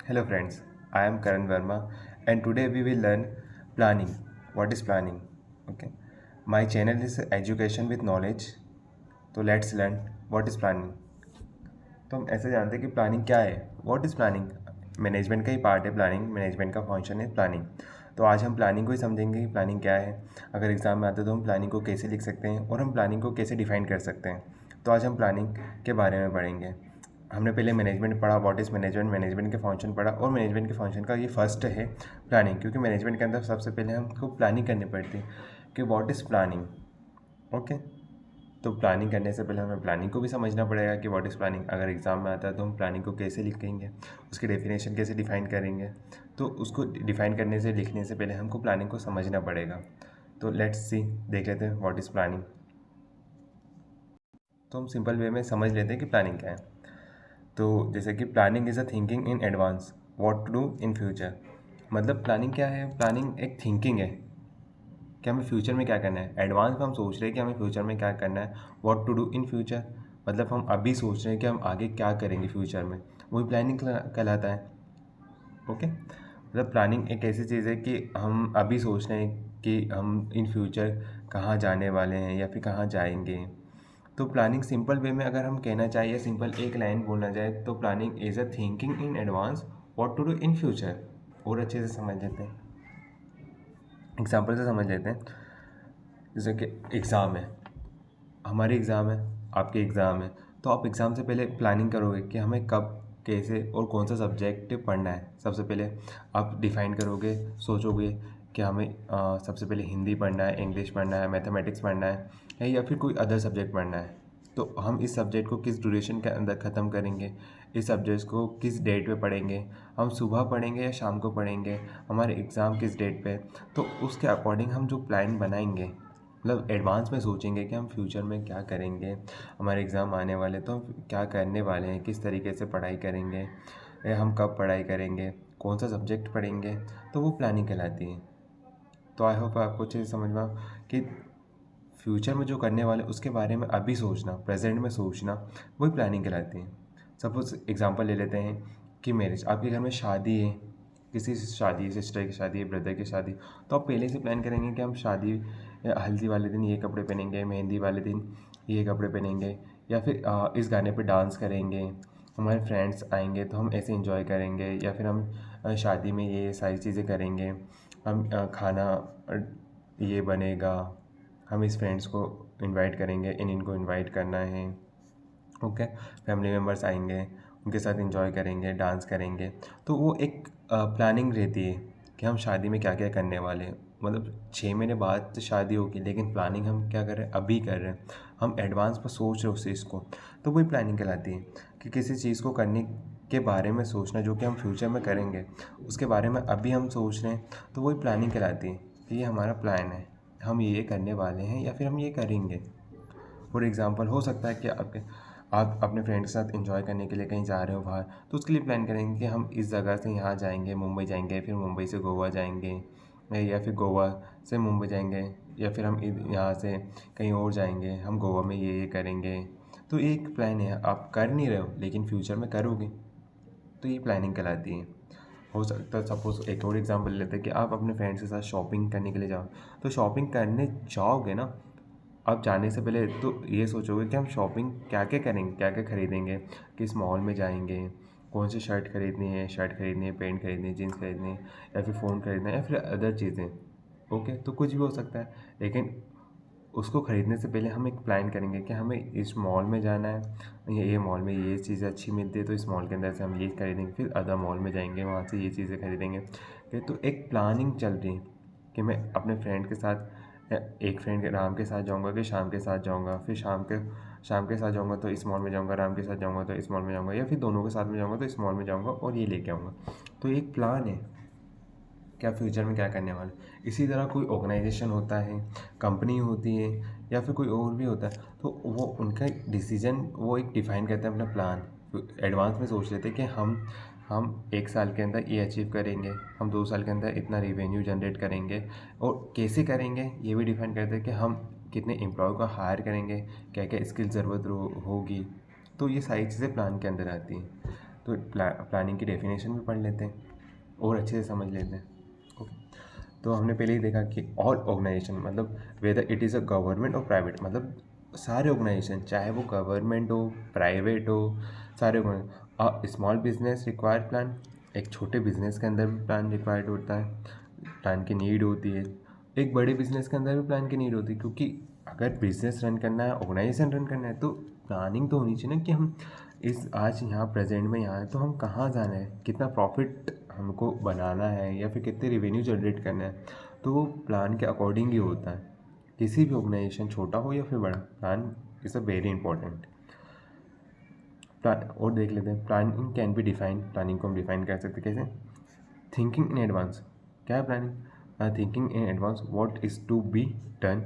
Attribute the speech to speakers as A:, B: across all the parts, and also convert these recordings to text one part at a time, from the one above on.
A: Hello friends, I am Karan Verma and today we will learn planning. What is planning? Okay. My channel is Education with Knowledge. तो let's learn what is planning. तो हम ऐसे जानते हैं कि planning क्या है. What is planning? Management का ही पार्ट है प्लानिंग. मैनेजमेंट का फंक्शन है प्लानिंग. तो आज हम प्लानिंग को ही समझेंगे कि प्लानिंग क्या है. अगर एग्ज़ाम में आते तो हम प्लानिंग को कैसे लिख सकते हैं और हम प्लानिंग को कैसे डिफाइन कर सकते हैं. तो आज हम प्लानिंग के बारे में पढ़ेंगे. हमने पहले मैनेजमेंट पढ़ा, व्हाट इज़ मैनेजमेंट, मैनेजमेंट के फंक्शन पढ़ा और मैनेजमेंट के फंक्शन का ये फर्स्ट है प्लानिंग. क्योंकि मैनेजमेंट के अंदर सबसे पहले हमको प्लानिंग करनी पड़ती है कि व्हाट इज़ प्लानिंग. ओके. तो प्लानिंग करने से पहले हमें प्लानिंग को भी समझना पड़ेगा कि व्हाट इज़ प्लानिंग. अगर एग्ज़ाम में आता है तो हम प्लानिंग को कैसे लिखेंगे, उसकी डेफिनेशन कैसे डिफ़ाइन करेंगे. तो उसको डिफ़ाइन करने से लिखने से पहले हमको प्लानिंग को समझना पड़ेगा. तो लेट्स सी, देख लेते हैं व्हाट इज़ प्लानिंग. तो हम सिंपल वे में समझ लेते हैं कि प्लानिंग क्या है. तो जैसे कि planning is a thinking in advance what to do in future. मतलब प्लानिंग क्या है? प्लानिंग एक थिंकिंग है कि हमें फ्यूचर में क्या करना है. एडवांस में हम सोच रहे हैं कि हमें फ्यूचर में क्या करना है. What to do in future मतलब हम अभी सोच रहे हैं कि हम आगे क्या करेंगे फ्यूचर में. वही प्लानिंग कहलाता है. ओके. मतलब प्लानिंग एक ऐसी चीज़ है कि हम अभी सोच रहे हैं कि हम इन फ्यूचर कहाँ जाने वाले हैं या फिर कहाँ जाएंगे. तो प्लानिंग सिंपल वे में अगर हम कहना चाहिए, सिंपल एक लाइन बोलना जाए तो planning is a thinking in advance what to do in future. और अच्छे से समझ लेते हैं, एग्जाम्पल से समझ लेते हैं. जैसे कि एग्ज़ाम है, हमारे एग्ज़ाम है, आपके एग्ज़ाम है. तो आप एग्ज़ाम से पहले प्लानिंग करोगे कि हमें कब, कैसे और कौन सा सब्जेक्ट पढ़ना है. सबसे पहले आप डिफ़ाइन करोगे, सोचोगे कि हमें सबसे पहले हिंदी पढ़ना है, इंग्लिश पढ़ना है, मैथमेटिक्स पढ़ना है या फिर कोई अदर सब्जेक्ट पढ़ना है. तो हम इस सब्जेक्ट को किस ड्यूरेशन के अंदर ख़त्म करेंगे, इस सब्जेक्ट को किस डेट पे पढ़ेंगे, हम सुबह पढ़ेंगे या शाम को पढ़ेंगे, हमारे एग्ज़ाम किस डेट पे. तो उसके अकॉर्डिंग हम जो प्लान बनाएंगे, मतलब एडवांस में सोचेंगे कि हम फ्यूचर में क्या करेंगे, हमारे एग्ज़ाम आने वाले तो हम क्या करने वाले हैं, किस तरीके से पढ़ाई करेंगे, या हम कब पढ़ाई करेंगे, कौन सा सब्जेक्ट पढ़ेंगे. तो वो प्लानिंग कहलाती है. तो आई होप आपको अच्छे से समझ में आए कि फ्यूचर में जो करने वाले उसके बारे में अभी सोचना, प्रेजेंट में सोचना, वही प्लानिंग कहलाती है. सपोज एग्जांपल ले लेते हैं कि मैरिज, आपके घर में शादी है, किसी से शादी है, सिस्टर की शादी है, ब्रदर की शादी. तो आप पहले से प्लान करेंगे कि हम शादी हल्दी वाले दिन ये कपड़े पहनेंगे, मेहंदी वाले दिन ये कपड़े पहनेंगे, या फिर इस गाने पे डांस करेंगे, हमारे फ्रेंड्स आएंगे तो हम ऐसे इंजॉय करेंगे, या फिर हम शादी में ये सारी चीज़ें करेंगे, हम खाना ये बनेगा, हम इस फ्रेंड्स को इनवाइट करेंगे, इनको इनवाइट करना है. ओके. फैमिली मेम्बर्स आएंगे, उनके साथ एंजॉय करेंगे, डांस करेंगे. तो वो एक प्लानिंग रहती है कि हम शादी में क्या क्या करने वाले हैं. मतलब 6 महीने बाद तो शादी होगी लेकिन प्लानिंग हम क्या कर रहे हैं, अभी कर रहे हैं. हम एडवांस में सोच रहे हैं उस चीज़ को. तो वही प्लानिंग कहलाती है कि किसी चीज़ को करने के बारे में सोचना जो कि हम फ्यूचर में करेंगे, उसके बारे में अभी हम सोच रहे हैं. तो वही प्लानिंग कहलाती है कि ये हमारा प्लान है, हम ये करने वाले हैं या फिर हम ये करेंगे. फॉर एग्ज़ाम्पल हो सकता है कि आप अपने फ्रेंड के साथ एंजॉय करने के लिए कहीं जा रहे हो बाहर, तो उसके लिए प्लान करेंगे कि हम इस जगह से यहाँ जाएंगे, मुंबई जाएंगे, फिर मुंबई से गोवा जाएंगे, या फिर गोवा से मुंबई जाएंगे, या फिर हम यहाँ से कहीं और जाएंगे, हम गोवा में ये करेंगे. तो ये एक प्लान है, आप कर नहीं रहे हो लेकिन फ्यूचर में करोगे. तो ये प्लानिंग कहलाती है. हो सकता है सपोज़ एक और एग्जांपल लेते हैं कि आप अपने फ्रेंड्स के साथ शॉपिंग करने के लिए जाओ. तो शॉपिंग करने जाओगे ना, आप जाने से पहले तो ये सोचोगे कि हम शॉपिंग क्या क्या करेंगे, क्या क्या खरीदेंगे, किस मॉल में जाएंगे, कौन सी शर्ट खरीदनी है, पैंट खरीदनी है, जीन्स खरीदनी है, या फिर फ़ोन खरीदना है, या फिर अदर चीज़ें. ओके. तो कुछ भी हो सकता है लेकिन उसको ख़रीदने से पहले हम एक प्लान करेंगे कि हमें इस मॉल में जाना है, ये मॉल में ये चीज़ें अच्छी मिलती है तो इस मॉल के अंदर से हम ये खरीदेंगे, फिर अदर मॉल में जाएंगे, वहाँ से ये चीज़ें खरीदेंगे. तो एक प्लानिंग चल रही है कि मैं अपने फ्रेंड के साथ, एक फ्रेंड के राम के साथ जाऊंगा कि शाम के साथ जाऊंगा, फिर शाम के साथ जाऊंगा तो इस मॉल में जाऊंगा, राम के साथ जाऊंगा तो इस मॉल में जाऊंगा, या फिर दोनों के साथ में जाऊंगा तो इस मॉल में जाऊंगा और ये लेके आऊँगा. तो एक प्लान है क्या फ्यूचर में क्या करने वाले. इसी तरह कोई ऑर्गेनाइजेशन होता है, कंपनी होती है, या फिर कोई और भी होता है. तो वो उनका डिसीजन वो एक डिफ़ाइन करता है अपना प्लान. एडवांस में सोच लेते हैं कि हम 1 साल के अंदर ये अचीव करेंगे, हम 2 साल के अंदर इतना रिवेन्यू जनरेट करेंगे, और कैसे करेंगे ये भी डिफ़ाइन करते हैं कि हम कितने एम्प्लॉय को हायर करेंगे, क्या क्या स्किल ज़रूरत होगी. तो ये सारी चीज़ें प्लान के अंदर आती हैं. तो प्लानिंग की डेफिनेशन भी पढ़ लेते हैं और अच्छे से समझ लेते हैं। ओके, तो हमने पहले ही देखा कि ऑल ऑर्गेनाइजेशन मतलब whether it is a government और प्राइवेट, मतलब सारे ऑर्गेनाइजेशन चाहे वो गवर्नमेंट हो प्राइवेट हो, सारे स्मॉल बिजनेस रिक्वायर प्लान, एक छोटे बिजनेस के अंदर भी प्लान रिक्वायर्ड होता है, प्लान की नीड होती है। एक बड़े बिजनेस के अंदर भी प्लान की नीड होती है, क्योंकि अगर बिजनेस रन करना है, ऑर्गेनाइजेशन रन करना है, तो प्लानिंग तो होनी चाहिए ना कि हम इस आज यहाँ प्रेजेंट में यहाँ है तो हम कहाँ जाना है, कितना प्रॉफिट हमको बनाना है या फिर कितने रेवेन्यू जनरेट करना है, तो वो प्लान के अकॉर्डिंग ही होता है। किसी भी ऑर्गेनाइजेशन छोटा हो या फिर बड़ा, plan is a very important. Plan और देख लेते हैं, planning can be define, planning को हम डिफाइन कर सकते कैसे, थिंकिंग इन एडवांस। क्या है planning? Thinking in advance what is to be done,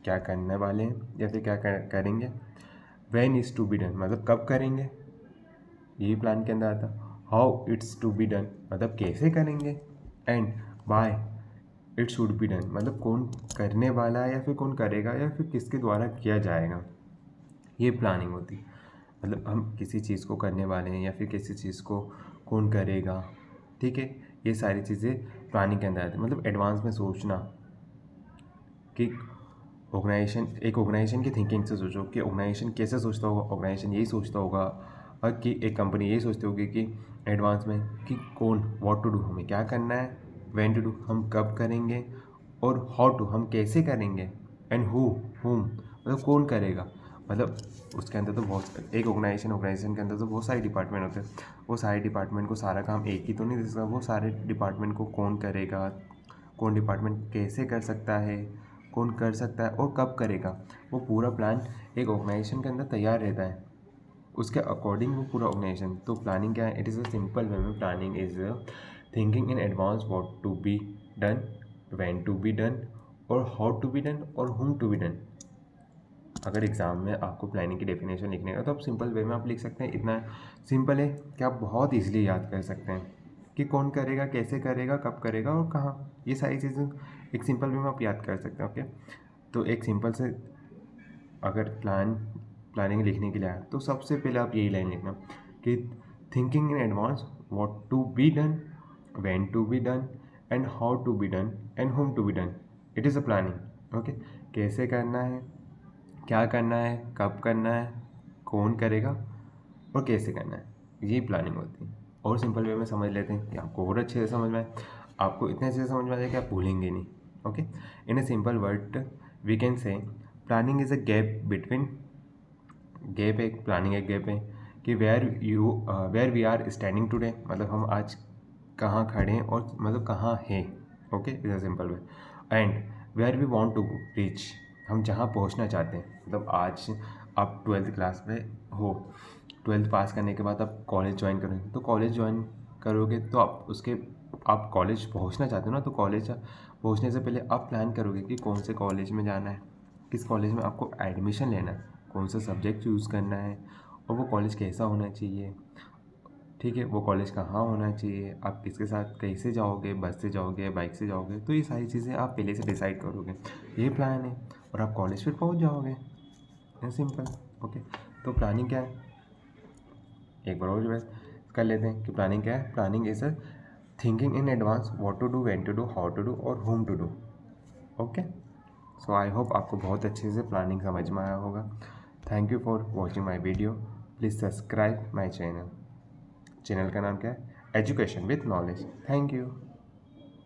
A: क्या करने वाले हैं या फिर क्या करेंगे। When is to be done, मतलब कब करेंगे, यही प्लान के अंदर आता है। How it's to be done, मतलब कैसे करेंगे। And by it should be done, मतलब कौन करने वाला है या फिर कौन करेगा या फिर किसके द्वारा किया जाएगा, ये प्लानिंग होती है। मतलब हम किसी चीज़ को करने वाले हैं या फिर किसी चीज़ को कौन करेगा, ठीक है, ये सारी चीज़ें प्लानिंग के अंदर आती है। मतलब एडवांस में सोचना कि एक ऑर्गेनाइजेशन की थिंकिंग से सोचो कि ऑर्गेनाइजेशन कैसे सोचता होगा, ऑर्गेनाइजेशन यही सोचता होगा, और कि एक कंपनी यही सोचती होगी कि एडवांस में कि कौन व्हाट टू डू, हमें क्या करना है, व्हेन टू डू हम कब करेंगे, और हाउ टू हम कैसे करेंगे, एंड हुम मतलब कौन करेगा। मतलब उसके अंदर तो बहुत एक ऑर्गेनाइजेशन के अंदर तो बहुत सारे डिपार्टमेंट होते हैं, वो सारे डिपार्टमेंट को सारा काम एक ही तो नहीं दे सकता, वो सारे डिपार्टमेंट को कौन करेगा, कौन डिपार्टमेंट कैसे कर सकता है, कौन कर सकता है और कब करेगा, वो पूरा प्लान एक ऑर्गेनाइजेशन के अंदर तैयार रहता है, उसके अकॉर्डिंग वो पूरा ऑर्गेनाइजेशन। तो प्लानिंग क्या है, it is a simple way में planning is thinking in advance what to be done, when to be done, और हाउ टू बी डन, और हुम टू बी डन। अगर एग्ज़ाम में आपको प्लानिंग की डेफिनेशन लिखने का तो आप सिंपल वे में आप लिख सकते हैं, इतना सिंपल है कि आप बहुत ईजिली याद कर सकते हैं कि कौन करेगा, कैसे करेगा, कब करेगा और कहाँ, ये सारी चीज़ें एक सिंपल वे में आप याद कर सकते हैं। ओके, तो एक सिंपल से अगर प्लानिंग लिखने के लिए आया तो सबसे पहले आप यही लाइन लिखना कि thinking in advance what to be done, when to be done, and how to be done, and whom to be done, it is a planning. Okay, कैसे करना है, क्या करना है, कब करना है, कौन करेगा और कैसे करना है, ये प्लानिंग होती है। और सिंपल वे में समझ लेते हैं कि आपको और अच्छे से समझ में आए, आपको इतने अच्छे से समझ में आ जाए कि आप भूलेंगे नहीं। Okay, in a simple word we can say planning is a gap between, gap एक प्लानिंग एक गैप है कि where we are standing today, मतलब हम आज कहाँ खड़े हैं और मतलब कहाँ हैं। Okay, is a simple way. And where we want to reach, हम जहाँ पहुँचना चाहते हैं। मतलब आज आप 12th क्लास में हो, 12th पास करने के बाद आप कॉलेज ज्वाइन करोगे, तो कॉलेज ज्वाइन करोगे तो आप कॉलेज पहुँचना चाहते हो ना, तो कॉलेज पहुँचने से पहले आप प्लान करोगे कि कौन से कॉलेज में जाना है, किस कॉलेज में आपको एडमिशन लेना है, कौन सा सब्जेक्ट चूज़ करना है, और वो कॉलेज कैसा होना चाहिए, ठीक है, वो कॉलेज कहाँ होना चाहिए, आप किसके साथ कैसे जाओगे, बस से जाओगे, बाइक से जाओगे, तो ये सारी चीज़ें आप पहले से डिसाइड करोगे, ये प्लान है, और आप कॉलेज फिर पहुँच जाओगे, सिंपल। ओके, तो प्लानिंग क्या है, एक बार और रिवाइज कर लेते हैं कि प्लानिंग क्या है। Planning is a thinking in advance what to do, when to do, how to do और whom to do. Okay, so I hope आपको बहुत अच्छे से प्लानिंग समझ में आया होगा। Thank you for watching my video, please subscribe my channel. Channel का नाम क्या है, education with knowledge. Thank you.